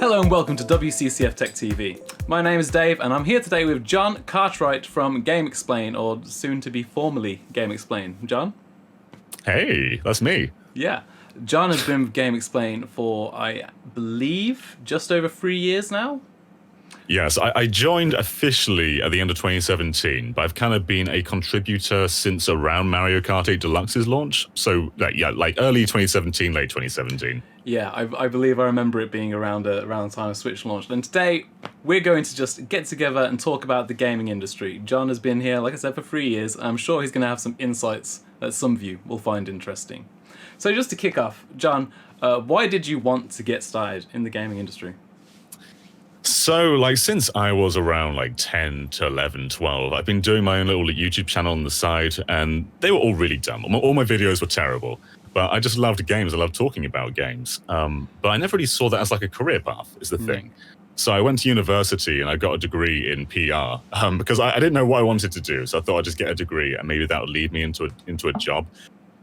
Hello and welcome to Wccftech TV. My name is Dave and I'm here today with Jon Cartwright from GameXplain, or soon to be formerly GameXplain. Jon? Hey, that's me. Yeah. Jon has been with GameXplain for, I believe, just over 3 years now? Yes, I joined officially at the end of 2017, but I've kind of been a contributor since around Mario Kart 8 Deluxe's launch. So, like early 2017, late 2017. Yeah, I believe I remember it being around the time of Switch launched. And today, we're going to just get together and talk about the gaming industry. Jon has been here, like I said, for 3 years. I'm sure he's going to have some insights that some of you will find interesting. So just to kick off, Jon, why did you want to get started in the gaming industry? So, since I was around 10 to 11, 12, I've been doing my own little YouTube channel on the side, and they were all really dumb. All my videos were terrible, but I just loved games. I loved talking about games. But I never really saw that as a career path, is the thing. So I went to university and I got a degree in PR because I didn't know what I wanted to do. So I thought I'd just get a degree and maybe that would lead me into a job.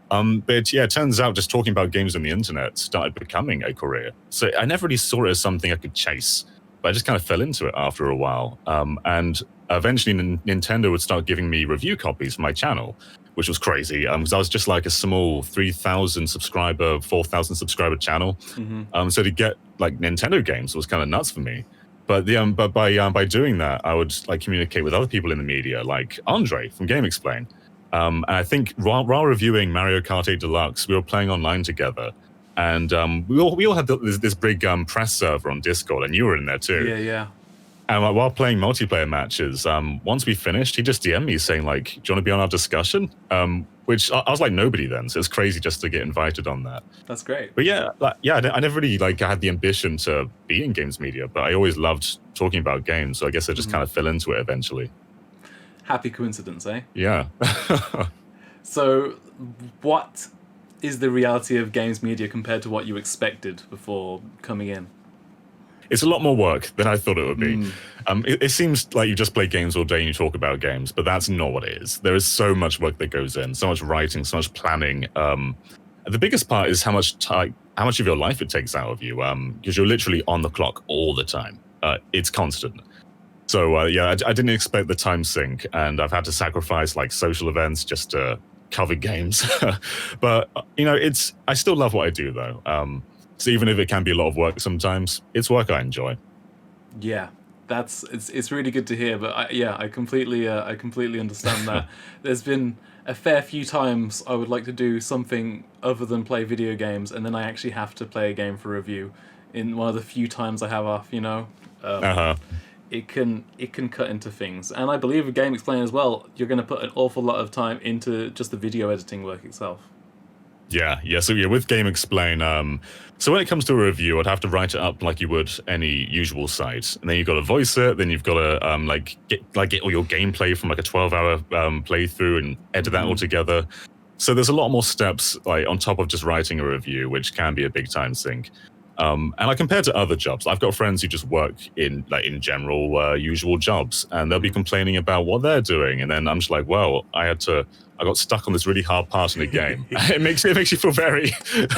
But yeah, it turns out just talking about games on the internet started becoming a career. So I never really saw it as something I could chase. But I just kind of fell into it after a while. And eventually Nintendo would start giving me review copies for my channel, which was crazy. Because I was just a small 3,000 subscriber, 4,000 subscriber channel. So to get Nintendo games was kind of nuts for me. But by doing that, I would communicate with other people in the media, like Andre from GameXplain. And I think while reviewing Mario Kart 8 Deluxe, we were playing online together. And we all had this big press server on Discord, and you were in there too. Yeah. And while playing multiplayer matches, once we finished, he just DM'd me saying, do you want to be on our discussion? Which I was nobody then, so it's crazy just to get invited on that. That's great. But yeah, I never really had the ambition to be in games media, but I always loved talking about games, so I guess I just kind of fell into it eventually. Happy coincidence, eh? Yeah. So, what is the reality of games media compared to what you expected before coming in? It's a lot more work than I thought it would be. It seems like you just play games all day and you talk about games, but that's not what it is. There is so much work that goes in, so much writing, so much planning. The biggest part is how much of your life it takes out of you, because you're literally on the clock all the time. It's constant. So I didn't expect the time sink, and I've had to sacrifice social events just to cover games. But I still love what I do though. So even if it can be a lot of work sometimes, it's work I enjoy. Yeah, it's really good to hear. But I completely understand that. There's been a fair few times I would like to do something other than play video games, and then I actually have to play a game for review. In one of the few times I have off, It can cut into things. And I believe with GameXplain as well, you're going to put an awful lot of time into just the video editing work itself. Yeah. So with GameXplain, so when it comes to a review, I'd have to write it up like you would any usual site, and then you've got to voice it. Then you've got to get all your gameplay from a 12-hour playthrough and edit that all together. So there's a lot more steps on top of just writing a review, which can be a big time sink. And compared to other jobs, I've got friends who just work in general usual jobs, and they'll be complaining about what they're doing, and then I'm just well, I got stuck on this really hard part in a game. It makes you feel very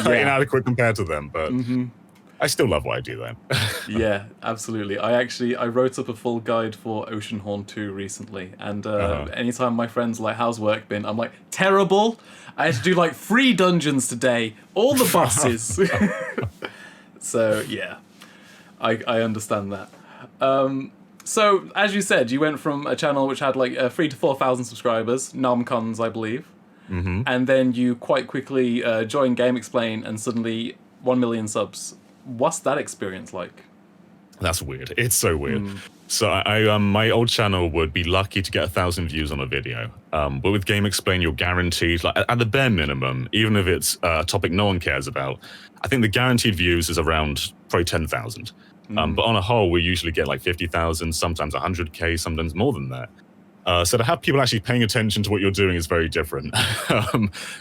inadequate compared to them, but I still love what I do then. Yeah, absolutely. I wrote up a full guide for Oceanhorn 2 recently, and anytime my friends how's work been, I'm terrible. I had to do 3 dungeons today, all the bosses. So yeah, I understand that. So as you said, you went from a channel which had 3,000 to 4,000 subscribers, nom-coms, I believe, and then you quite quickly joined GameXplain and suddenly 1 million subs. What's that experience like? That's weird. It's so weird. So I my old channel would be lucky to get 1,000 views on a video, but with GameXplain, you're guaranteed at the bare minimum, even if it's a topic no one cares about. I think the guaranteed views is around probably 10,000. But on a whole, we usually get 50,000, sometimes 100K, sometimes more than that. So to have people actually paying attention to what you're doing is very different.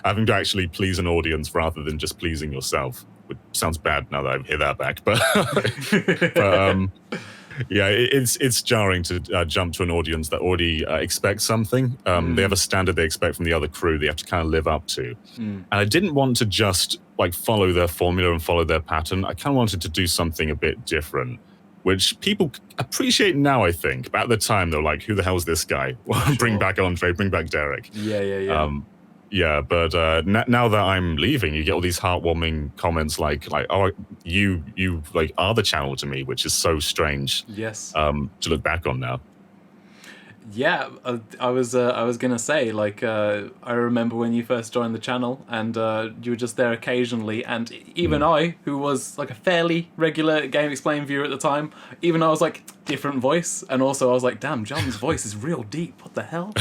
Having to actually please an audience rather than just pleasing yourself, which sounds bad now that I hear that back. But Yeah, it's jarring to jump to an audience that already expects something. They have a standard they expect from the other crew they have to kind of live up to. And I didn't want to just like follow their formula and follow their pattern. I kind of wanted to do something a bit different, which people appreciate now, I think. But at the time, they're like, who the hell's this guy? Bring back Andre, bring back Derek. Yeah. Yeah, but now that I'm leaving, you get all these heartwarming comments like, oh, you like are the channel to me, which is so strange. Yes. To look back on now. Yeah, I was gonna say, like, I remember when you first joined the channel, and you were just there occasionally, and even I, who was like a fairly regular GameXplain viewer at the time, even I was like, different voice, and also I was like, damn, Jon's voice is real deep. What the hell?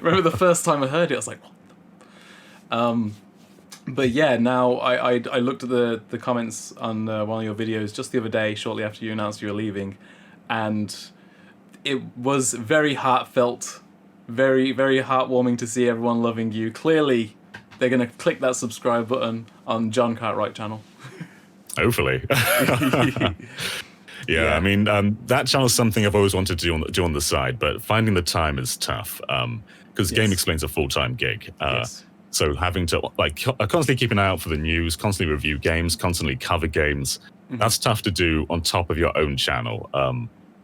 Remember the first time I heard it, I was like, what? But yeah, now I looked at the comments on one of your videos just the other day, shortly after you announced you were leaving, and it was very heartfelt, very, very heartwarming to see everyone loving you. Clearly, they're going to click that subscribe button on Jon Cartwright channel. Hopefully. Yeah, I mean, that channel's something I've always wanted to do on the side, but finding the time is tough, because GameXplain's a full-time gig. So having to like constantly keep an eye out for the news, constantly review games, constantly cover games, that's tough to do on top of your own channel.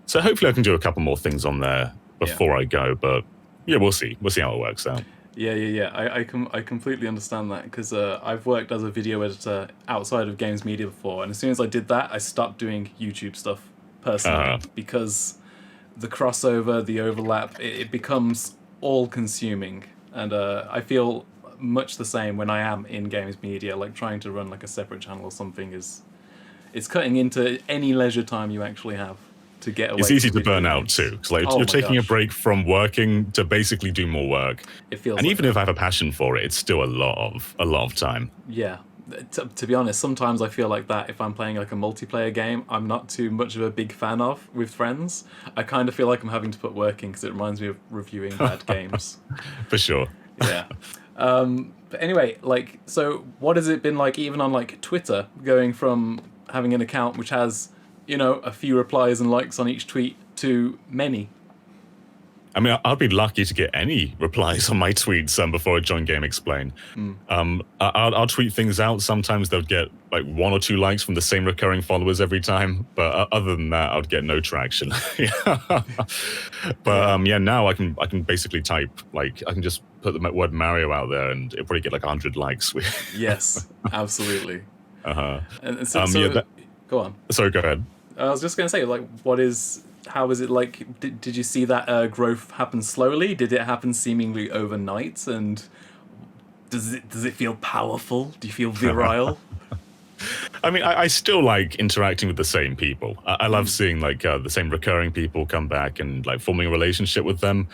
So hopefully I can do a couple more things on there before I go, but yeah, we'll see. We'll see how it works out. Yeah. I completely understand that, because I've worked as a video editor outside of games media before, and as soon as I did that, I stopped doing YouTube stuff personally, because the crossover, the overlap, it becomes all-consuming, and I feel much the same when I am in games media. Like trying to run like a separate channel or something it's cutting into any leisure time you actually have to get away. It's easy to burn out too, because like you're taking a break from working to basically do more work. It feels, and like even if I have a passion for it, it's still a lot of time. Yeah, to be honest, sometimes I feel like that if I'm playing like a multiplayer game I'm not too much of a big fan of with friends. I kind of feel like I'm having to put work in, because it reminds me of reviewing bad games. For sure. Yeah. But anyway, like, so what has it been like even on like Twitter, going from having an account which has, you know, a few replies and likes on each tweet to many? I mean, I'd be lucky to get any replies on my tweets before I join GameXplain. I'll tweet things out. Sometimes they'll get like 1 or 2 likes from the same recurring followers every time, but other than that, I'd get no traction. But yeah, now I can basically type, like, I can just put the word Mario out there, and it'll probably get like 100 likes. Yes, absolutely. And so, go on. Sorry, go ahead. I was just going to say, like, how is it like? Did you see that growth happen slowly? Did it happen seemingly overnight? And does it feel powerful? Do you feel virile? I mean, I still like interacting with the same people. I love seeing like the same recurring people come back and like forming a relationship with them.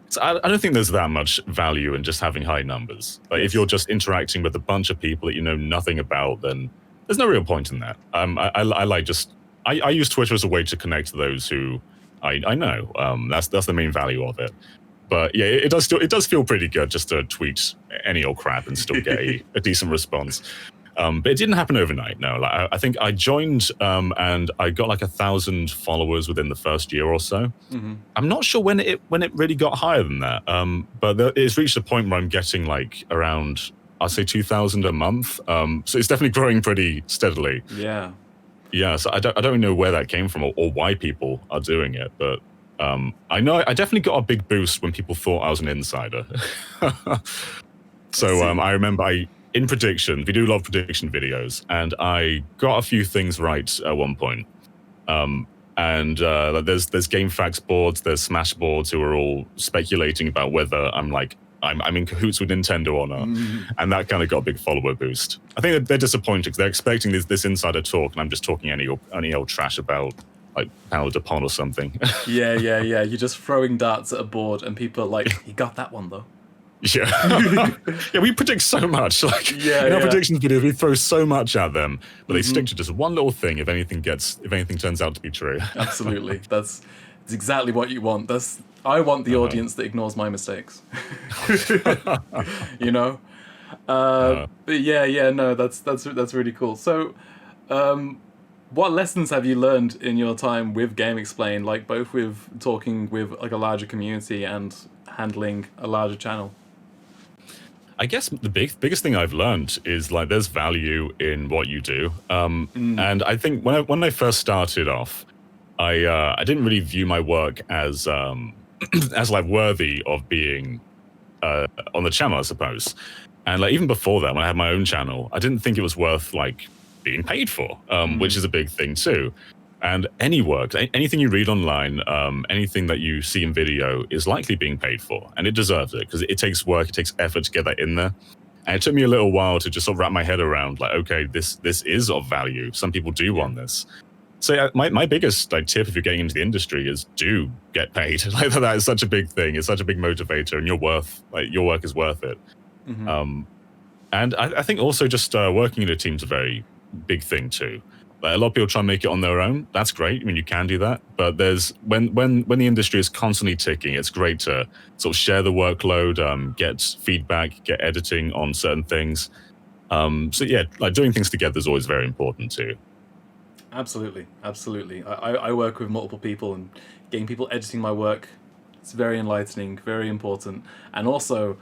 So I don't think there's that much value in just having high numbers. Like if you're just interacting with a bunch of people that you know nothing about, then there's no real point in that. I use Twitter as a way to connect to those who I know. That's the main value of it. But yeah, it does feel pretty good just to tweet any old crap and still get a decent response. But it didn't happen overnight. No, like I think I joined and I got like 1,000 followers within the first year or so. I'm not sure when it really got higher than that. But it's reached a point where I'm getting like around, I'll say 2,000 a month. So it's definitely growing pretty steadily. Yeah. Yeah, so I don't know where that came from or why people are doing it, but I know I definitely got a big boost when people thought I was an insider. So I remember in predictions, we do a lot of prediction videos, and I got a few things right at one point. And there's GameFAQs boards, there's Smash boards who are all speculating about whether I'm in cahoots with Nintendo or not, and that kind of got a big follower boost. I think they're disappointed because they're expecting this insider talk, and I'm just talking any old trash about like Powered Upon or something. Yeah. You're just throwing darts at a board, and people are like, "You got that one though." Yeah, yeah. We predict so much. Like in our predictions videos, we throw so much at them, but they stick to just one little thing. If anything turns out to be true. Absolutely, that's exactly what you want. I want the audience that ignores my mistakes. You know? But yeah, no, that's really cool. So What lessons have you learned in your time with GameXplain, like both with talking with like a larger community and handling a larger channel? I guess the biggest thing I've learned is like there's value in what you do. And I think when I first started off, I didn't really view my work as as like worthy of being on the channel, I suppose. And like even before that, when I had my own channel, I didn't think it was worth like being paid for, which is a big thing too. And any work, anything you read online, anything that you see in video is likely being paid for, and it deserves it because it takes work, it takes effort to get that in there. And it took me a little while to just sort of wrap my head around, like, okay, this is of value. Some people do want this. So my biggest like tip if you're getting into the industry is do get paid. Like that is such a big thing. It's such a big motivator, and your work is worth it. And I think also just working in a team's a very big thing too. Like a lot of people try and make it on their own. That's great. I mean, you can do that, but there's when the industry is constantly ticking, it's great to sort of share the workload, get feedback, get editing on certain things. So yeah, like doing things together is always very important too. Absolutely, absolutely. I work with multiple people, and getting people editing my work, it's very enlightening, very important, and also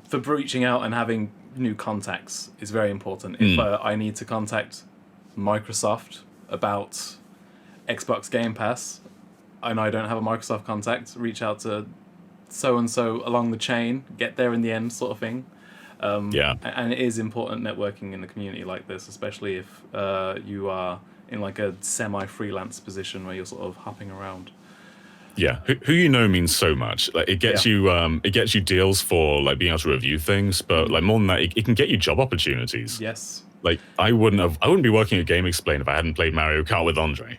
for reaching out and having new contacts is very important. If I need to contact Microsoft about Xbox Game Pass and I don't have a Microsoft contact, reach out to so and so along the chain, get there in the end, sort of thing. And it is important networking in the community like this, especially if you are in like a semi-freelance position where you're sort of hopping around. Yeah, who you know means so much. Like it gets you deals for like being able to review things, but like more than that, it can get you job opportunities. Yes. Like I wouldn't be working at GameXplain if I hadn't played Mario Kart with Andre.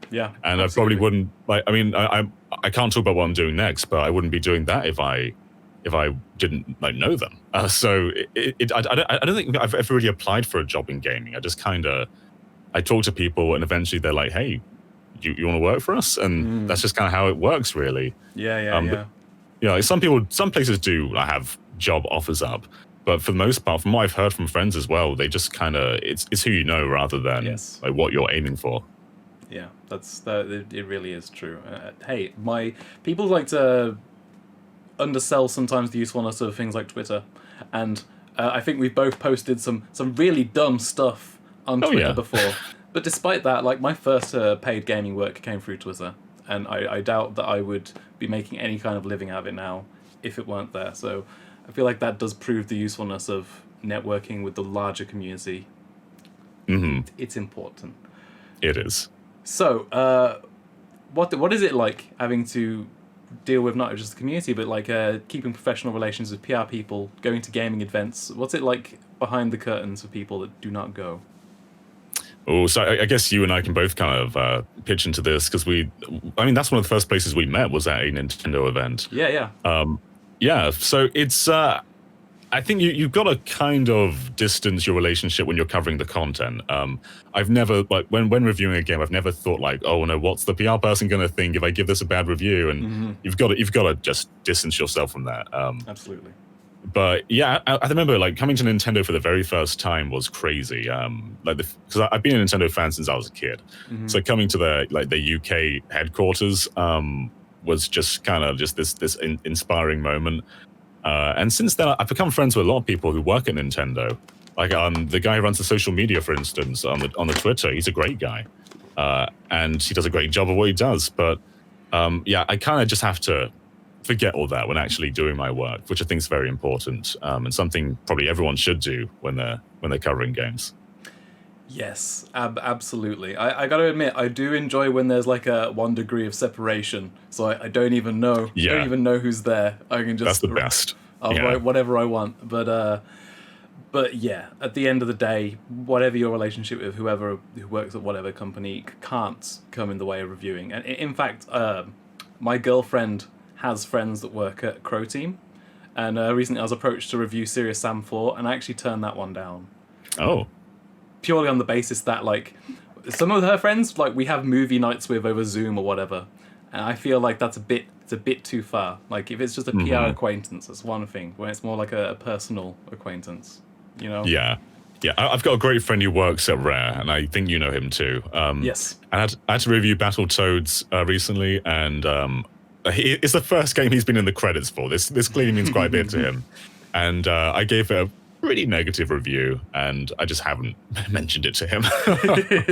Yeah, and absolutely. I probably wouldn't. Like, I mean, I can't talk about what I'm doing next, but I wouldn't be doing that if I didn't like know them. So I don't think I've ever really applied for a job in gaming. I just I talk to people, and eventually they're like, "Hey, you want to work for us?" And that's just kind of how it works, really. Yeah. But, you know, some places do like, have job offers up. But for the most part, from what I've heard from friends as well, they just kind of it's who you know rather than like what you're aiming for. Yeah, it really is true. Hey, people like to undersell sometimes the usefulness of things like Twitter, and I think we've both posted some really dumb stuff on Twitter before. But despite that, like my first paid gaming work came through Twitter, and I doubt that I would be making any kind of living out of it now if it weren't there. So I feel like that does prove the usefulness of networking with the larger community. It's important. It is. So, what is it like having to deal with not just the community, but like keeping professional relations with PR people, going to gaming events? What's it like behind the curtains for people that do not go? Oh, so I guess you and I can both kind of pitch into this because that's one of the first places we met was at a Nintendo event. Yeah. So it's, I think you've got to kind of distance your relationship when you're covering the content. I've never, like, when reviewing a game, I've never thought like, oh no, what's the PR person going to think if I give this a bad review? And you've got to just distance yourself from that. Absolutely. But yeah, I remember like coming to Nintendo for the very first time was crazy. Because I've been a Nintendo fan since I was a kid, so coming to the UK headquarters was just kind of just this inspiring moment. And since then, I've become friends with a lot of people who work at Nintendo. Like the guy who runs the social media, for instance, on the Twitter, he's a great guy, and he does a great job of what he does. But I kind of just have to forget all that when actually doing my work, which I think is very important, and something probably everyone should do when they're covering games. Yes, absolutely. I got to admit, I do enjoy when there's like a 1 degree of separation, so I don't even know, who's there. I can just that's the best. I'll write whatever I want, but yeah, at the end of the day, whatever your relationship with whoever who works at whatever company can't come in the way of reviewing. And in fact, my girlfriend has friends that work at Crow Team, and recently I was approached to review Serious Sam 4, and I actually turned that one down. Oh. Purely on the basis that, like, some of her friends, like, we have movie nights with over Zoom or whatever, and I feel like it's a bit too far. Like, if it's just a PR acquaintance, that's one thing. When it's more like a personal acquaintance, you know? Yeah. Yeah, I've got a great friend who works at Rare, and I think you know him too. Yes. And I had to review Battletoads recently, and it's the first game he's been in the credits for. This clearly means quite a bit to him. And I gave it a pretty negative review, and I just haven't mentioned it to him.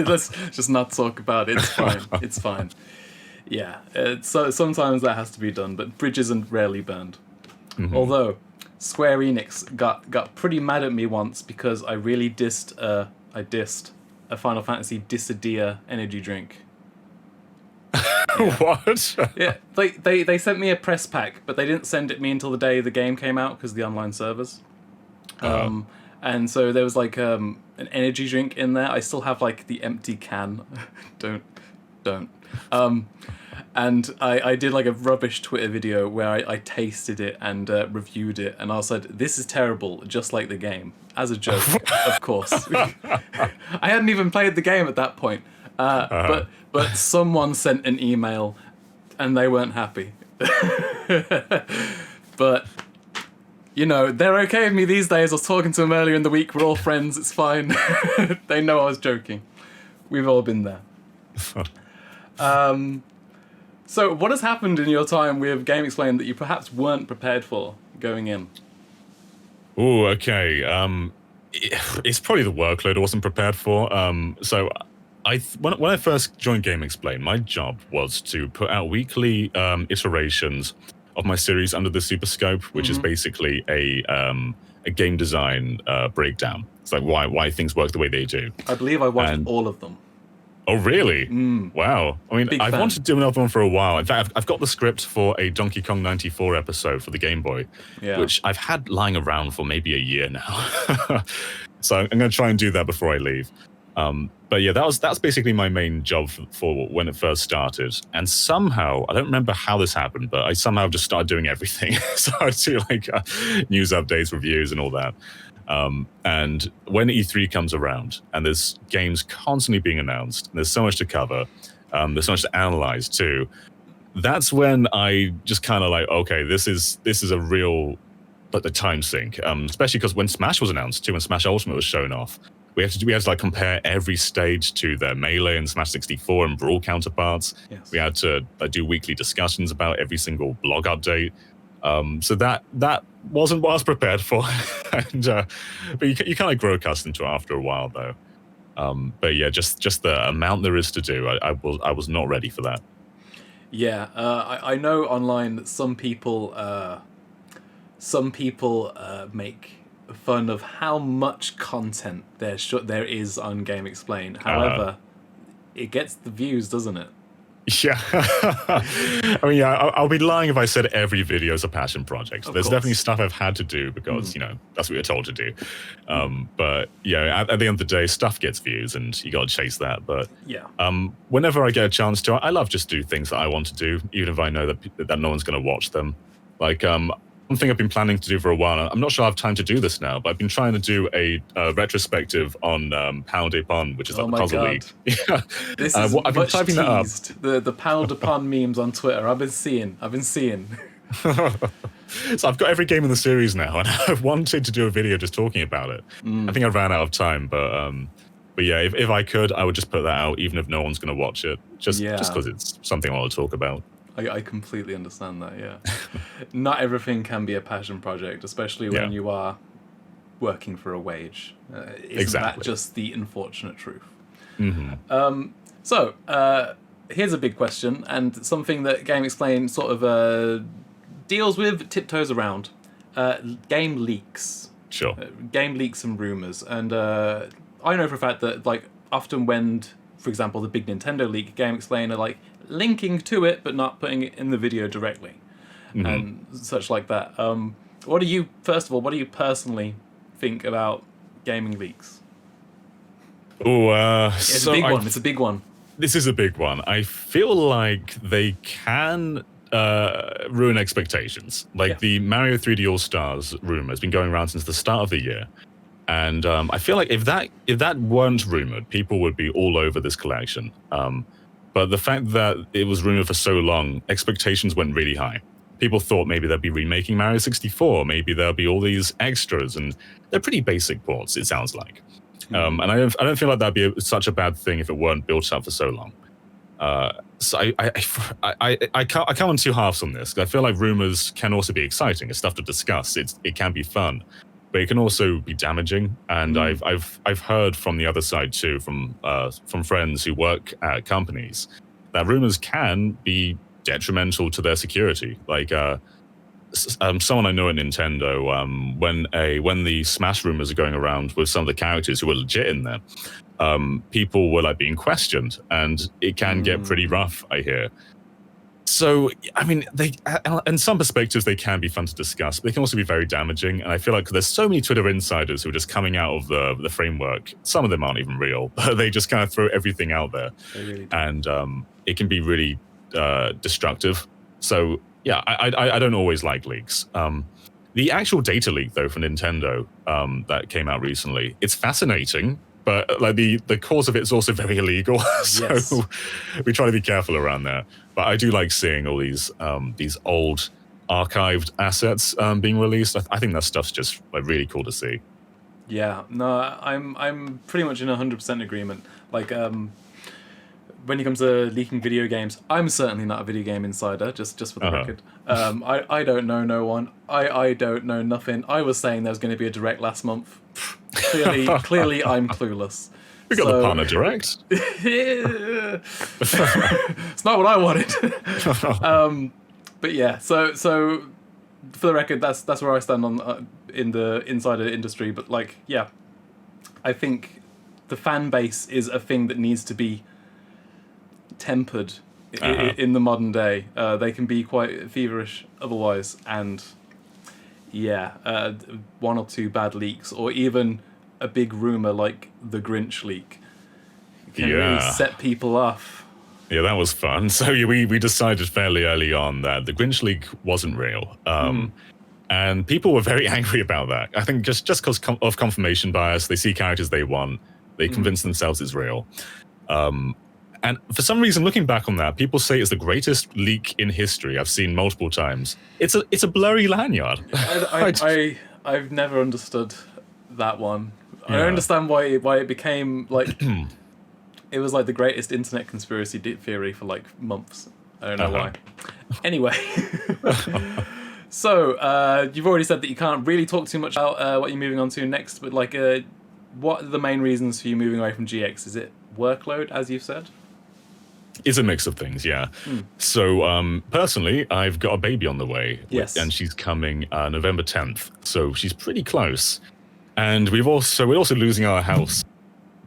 Let's just not talk about it. It's fine. It's fine. Yeah. So sometimes that has to be done, but bridges are rarely burned. Mm-hmm. Although Square Enix got pretty mad at me once because I really dissed a Final Fantasy Dissidia energy drink. Yeah. What? Yeah, they sent me a press pack, but they didn't send it me until the day the game came out because of the online servers. And so there was like an energy drink in there. I still have like the empty can. Don't. And I did like a rubbish Twitter video where I tasted it and reviewed it, and I said, this is terrible, just like the game. As a joke, of course. I hadn't even played the game at that point. But someone sent an email and they weren't happy. But, you know, they're okay with me these days. I was talking to them earlier in the week. We're all friends. It's fine. They know I was joking. We've all been there. So what has happened in your time with GameXplain that you perhaps weren't prepared for going in? Oh, okay. It's probably the workload I wasn't prepared for. So when I first joined GameXplain, my job was to put out weekly iterations of my series under the Super Scope, which is basically a game design breakdown. It's like why things work the way they do. I believe I watched all of them. Oh, really? Wow. I mean, I've wanted to do another one for a while. In fact, I've got the script for a Donkey Kong 94 episode for the Game Boy, which I've had lying around for maybe a year now. So I'm going to try and do that before I leave. But yeah, that's basically my main job for when it first started. And somehow, I don't remember how this happened, but I somehow just started doing everything. So I'd do like news updates, reviews, and all that. And when E3 comes around and there's games constantly being announced, and there's so much to cover, there's so much to analyze too, that's when I just kind of like, okay, this is a real the time sink, especially because when Smash was announced too, when Smash Ultimate was shown off, we had to like compare every stage to their Melee and Smash 64 and Brawl counterparts. Yes. We had to do weekly discussions about every single blog update. So that wasn't what I was prepared for, and but you kind of grow accustomed to it after a while, though. But yeah, just the amount there is to do, I was not ready for that. Yeah, I know online that some people make fun of how much content there is on GameXplain. However, it gets the views, doesn't it? Yeah. I mean, yeah, I'll be lying if I said every video is a passion project. There's definitely stuff I've had to do because, you know, that's what you're told to do. But, yeah, at the end of the day, stuff gets views and you got to chase that. But whenever I get a chance to, I love just do things that I want to do, even if I know that no one's going to watch them. Like, one thing I've been planning to do for a while, I'm not sure I have time to do this now, but I've been trying to do a retrospective on Panel de Pon, which is like the puzzle league. Yeah. This is I've been typing that up. The Panel de Pon memes on Twitter, I've been seeing. So I've got every game in the series now, and I've wanted to do a video just talking about it. I think I ran out of time, but yeah, if I could, I would just put that out, even if no one's going to watch it, just because it's something I want to talk about. I completely understand that, yeah. Not everything can be a passion project, especially when you are working for a wage. Isn't that just the unfortunate truth? So, here's a big question, and something that GameXplain sort of deals with, tiptoes around. Game leaks. Sure. Game leaks and rumors. And I know for a fact that, like, often when, for example, the big Nintendo leak, GameXplain are like, linking to it but not putting it in the video directly and such like that. What do you personally think about gaming leaks? It's a big one. This is a big one. I feel like they can ruin expectations. Like the Mario 3D All-Stars rumor has been going around since the start of the year. And I feel like if that weren't rumored, people would be all over this collection. But the fact that it was rumored for so long, expectations went really high. People thought maybe they'd be remaking Mario 64, maybe there'll be all these extras, and they're pretty basic ports, it sounds like. And I don't feel like that'd be such a bad thing if it weren't built up for so long. So I come on two halves on this. I feel like rumors can also be exciting. It's stuff to discuss. It can be fun, but it can also be damaging. And I've heard from the other side too, from friends who work at companies, that rumors can be detrimental to their security. Like someone I know at Nintendo, when the Smash rumors are going around with some of the characters who were legit in there, people were like being questioned, and it can get pretty rough, I hear. So, I mean, in some perspectives, they can be fun to discuss, but they can also be very damaging. And I feel like there's so many Twitter insiders who are just coming out of the framework. Some of them aren't even real, but they just kind of throw everything out there. Really and it can be really destructive. So, yeah, I don't always like leaks. The actual data leak, though, from Nintendo that came out recently, it's fascinating. But like the cause of it is also very illegal, so yes. we try to be careful around that. But I do like seeing all these old archived assets being released. I think that stuff's just like really cool to see. Yeah, no, I'm pretty much in 100% agreement. Like when it comes to leaking video games, I'm certainly not a video game insider. Just for the record, I don't know no one. I don't know nothing. I was saying there was going to be a direct last month. Clearly, I'm clueless. We got the partner direct. It's not what I wanted. But yeah, so for the record, that's where I stand on in the insider industry. But like, yeah, I think the fan base is a thing that needs to be tempered in the modern day. They can be quite feverish otherwise, and yeah, one or two bad leaks, or even a big rumor like the Grinch leak, can really set people off. Yeah, that was fun. So we decided fairly early on that the Grinch leak wasn't real. And people were very angry about that. I think just because of confirmation bias, they see characters they want, they convince themselves it's real. And for some reason, looking back on that, people say it's the greatest leak in history. I've seen multiple times. It's a blurry lanyard. I've never understood that one. Yeah. I understand why it became like it was like the greatest internet conspiracy theory for like months. I don't know why. Anyway, so you've already said that you can't really talk too much about what you're moving on to next, but like, what are the main reasons for you moving away from GX? Is it workload, as you've said? It's a mix of things, yeah. So personally, I've got a baby on the way. Yes. And she's coming November 10th. So she's pretty close. And we're also losing our house.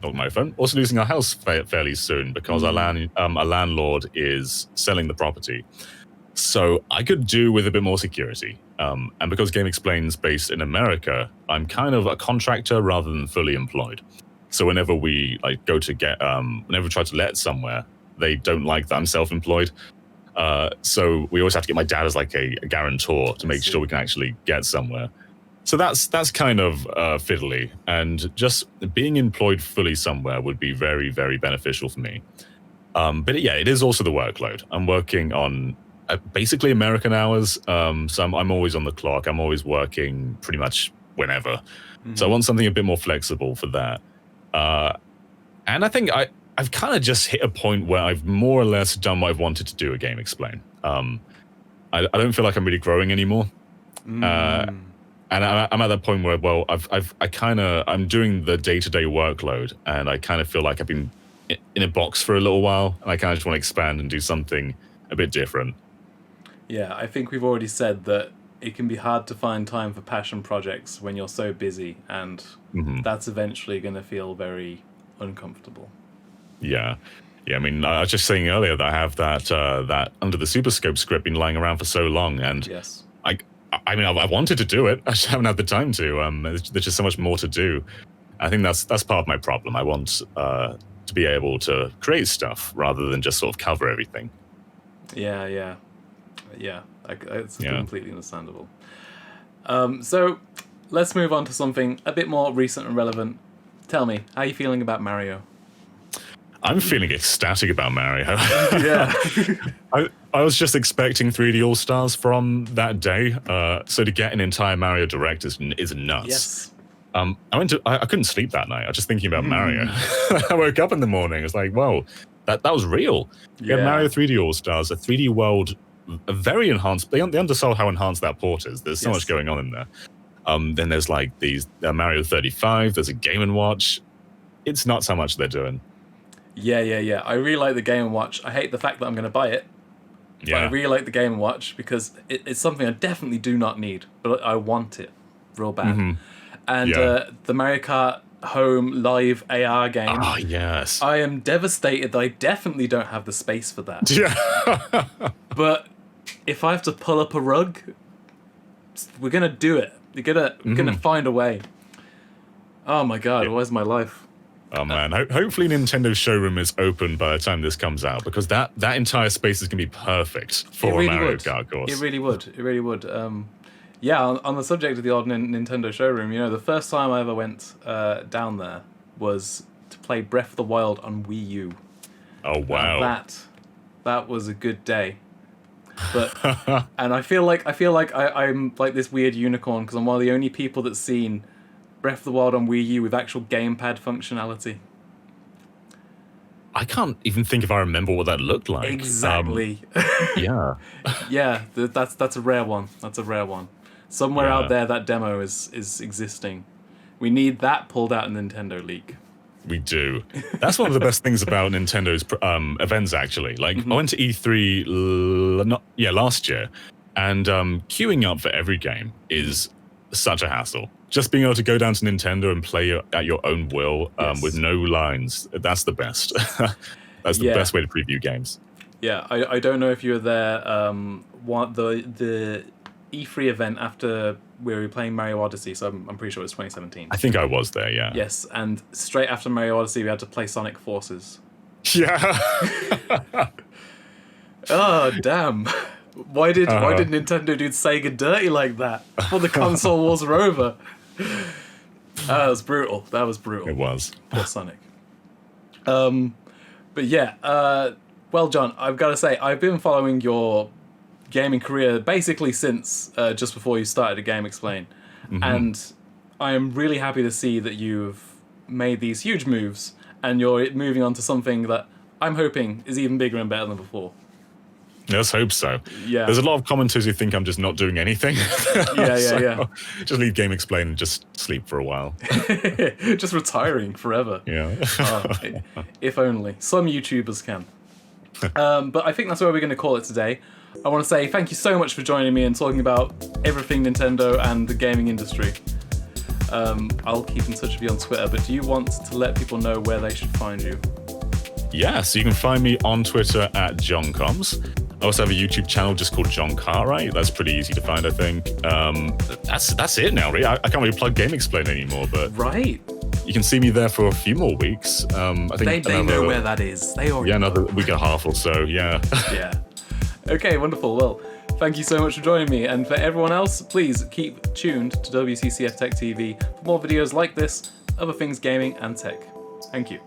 Not my phone. Also losing our house fairly soon because our landlord is selling the property. So I could do with a bit more security. And because GameXplain's based in America, I'm kind of a contractor rather than fully employed. So whenever we like go to whenever we try to let somewhere, they don't like that I'm self-employed. So we always have to get my dad as like a guarantor to make sure we can actually get somewhere. So that's kind of fiddly. And just being employed fully somewhere would be very, very beneficial for me. But yeah, it is also the workload. I'm working on basically American hours. So I'm always on the clock. I'm always working pretty much whenever. So I want something a bit more flexible for that. And I think I've kind of just hit a point where I've more or less done what I've wanted to do at GameXplain. I don't feel like I'm really growing anymore. And I'm at that point where, well, I'm doing the day-to-day workload, and I kind of feel like I've been in a box for a little while, and I kind of just want to expand and do something a bit different. Yeah, I think we've already said that it can be hard to find time for passion projects when you're so busy, and that's eventually going to feel very uncomfortable. Yeah. I mean, I was just saying earlier that I have that Under the Superscope script been lying around for so long, and yes. I mean, I wanted to do it. I just haven't had the time to. There's just so much more to do. I think that's part of my problem. I want to be able to create stuff rather than just sort of cover everything. Yeah. It's completely understandable. So let's move on to something a bit more recent and relevant. Tell me, how are you feeling about Mario? I'm feeling ecstatic about Mario. Yeah. I was just expecting 3D All-Stars from that day, so to get an entire Mario Direct is nuts. Yes. I couldn't sleep that night. I was just thinking about Mario. I woke up in the morning. It's like, whoa, that was real. You had Mario 3D All Stars, a 3D world, a very enhanced. They undersold how enhanced that port is. There's so much going on in there. Then there's like these Mario 35. There's a Game & Watch. It's not so much they're doing. Yeah. I really like the Game & Watch. I hate the fact that I'm going to buy it. But I really like the Game & Watch because it's something I definitely do not need, but I want it real bad. And the Mario Kart Home Live AR game. Oh, yes. I am devastated that I definitely don't have the space for that. Yeah. But if I have to pull up a rug, we're going to do it. We're gonna find a way. Oh my god, where's my life? Oh man, hopefully Nintendo's showroom is open by the time this comes out, because that entire space is going to be perfect for a Mario Kart course. It really would. Yeah, on the subject of the old Nintendo showroom, you know, the first time I ever went down there was to play Breath of the Wild on Wii U. Oh wow. That was a good day. But and I feel like I'm like this weird unicorn because I'm one of the only people that's seen Breath of the Wild on Wii U with actual gamepad functionality. I can't even think if I remember what that looked like. Exactly. Yeah. Yeah, that's a rare one. That's a rare one. Somewhere out there, that demo is existing. We need that pulled out in Nintendo League. We do. That's one of the best things about Nintendo's events, actually. Like, I went to E3 last year, and queuing up for every game is such a hassle. Just being able to go down to Nintendo and play at your own will with no lines, that's the best. That's the best way to preview games. Yeah, I don't know if you were there. The E3 event after we were playing Mario Odyssey, so I'm pretty sure it was 2017. I think I was there, yeah. Yes, and straight after Mario Odyssey, we had to play Sonic Forces. Yeah. Oh, damn. Why did Nintendo do Sega dirty like that? Before the console wars were over. That was brutal. It was. Poor Sonic. But yeah, well, John, I've got to say, I've been following your gaming career basically since just before you started at GameXplain. And I am really happy to see that you've made these huge moves and you're moving on to something that I'm hoping is even bigger and better than before. Let's hope so. Yeah. There's a lot of commenters who think I'm just not doing anything. Yeah. Just leave GameXplain and just sleep for a while. Just retiring forever. Yeah. If only. Some YouTubers can. But I think that's where we're going to call it today. I want to say thank you so much for joining me and talking about everything Nintendo and the gaming industry. I'll keep in touch with you on Twitter, but do you want to let people know where they should find you? Yeah, so you can find me on Twitter at JonComs. I also have a YouTube channel just called Jon Cartwright. That's pretty easy to find, I think. That's it now, really. I can't really plug GameXplain anymore, but right. You can see me there for a few more weeks. I think they know where that is. They already know. Another week and a half or so, yeah. Yeah. Okay, wonderful. Well, thank you so much for joining me. And for everyone else, please keep tuned to Wccftech TV for more videos like this, other things gaming and tech. Thank you.